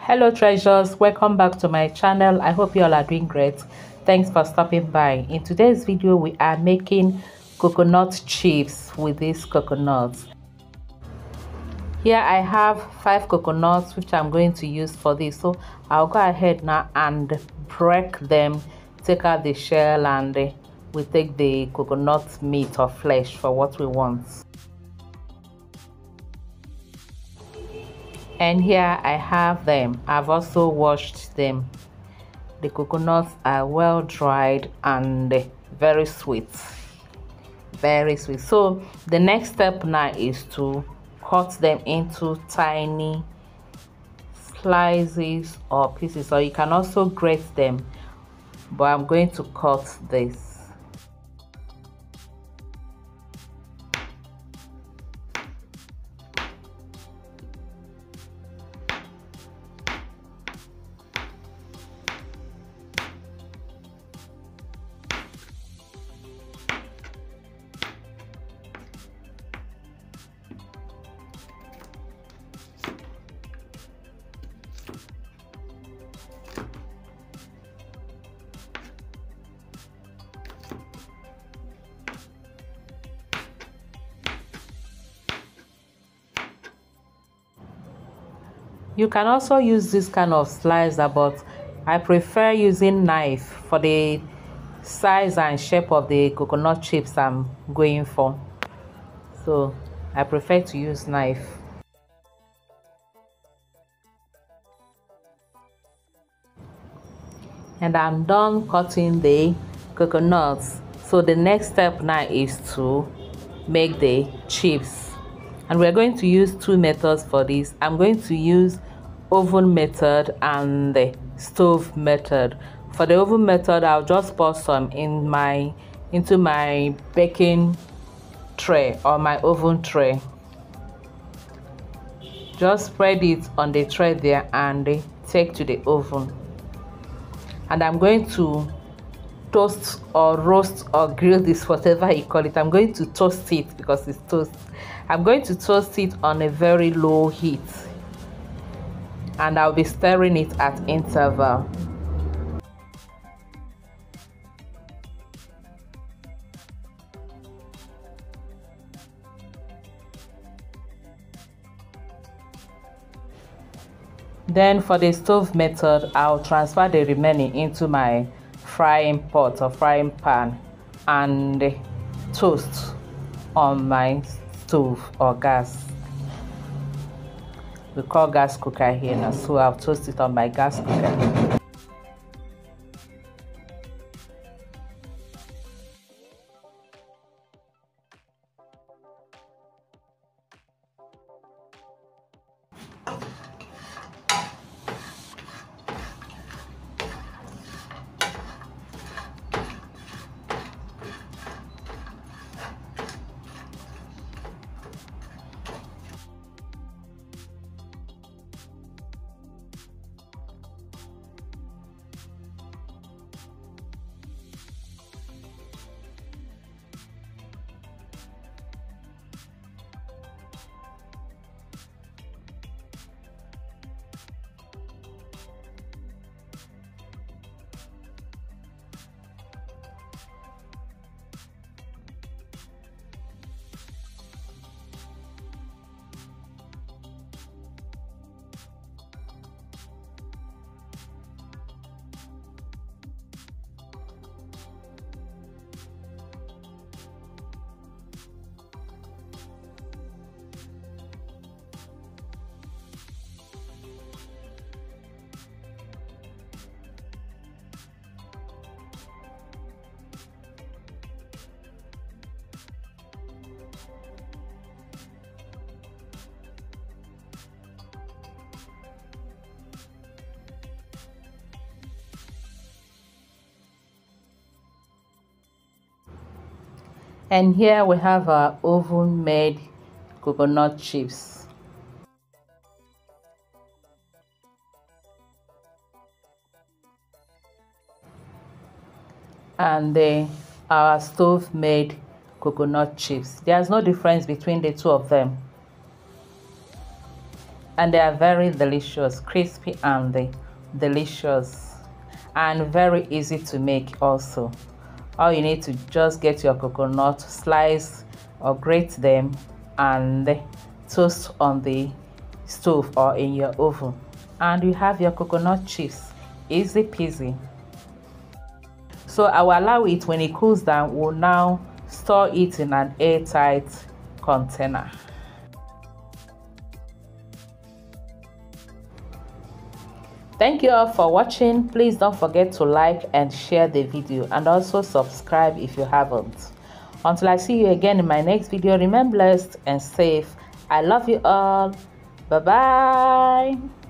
Hello treasures, welcome back to my channel. I hope you all are doing great. Thanks for stopping by. In today's video we are making coconut chips with these coconuts. Here I have 5 coconuts which I'm going to use for this, so I'll go ahead now and break them, take out the shell, and we take the coconut meat or flesh for what we want. And here I have them. I've also washed them. The coconuts are well dried and very sweet, very sweet. So the next step now is to cut them into tiny slices or pieces, or you can also grate them, but I'm going to cut this. You can also use this kind of slicer, but I prefer using knife for the size and shape of the coconut chips I'm going for. So I prefer to use knife. And I'm done cutting the coconuts. So the next step now is to make the chips. And we're going to use 2 methods for this. I'm going to use oven method and the stove method. For the oven method, I'll just pour some into my baking tray or my oven tray. Just spread it on the tray there and take to the oven. And I'm going to toast or roast or grill this, whatever you call it. I'm going to toast it because it's toast. I'm going to toast it on a very low heat, and I'll be stirring it at interval. Then for the stove method, I'll transfer the remaining into my frying pot or frying pan and toast on my stove or gas. We call gas cooker here now, so I'll toast it on my gas cooker. And here we have our oven made coconut chips. And our stove made coconut chips. There's no difference between the two of them. and they are very delicious, crispy and delicious, and very easy to make also. All you need to just get your coconut, slice or grate them, and toast on the stove or in your oven, and you have your coconut chips. Easy peasy. So I will allow it. When it cools down, we'll now store it in an airtight container. Thank you all for watching. Please don't forget to like and share the video, and also subscribe if you haven't. Until I see you again in my next video, remain blessed and safe. I love you all. Bye bye.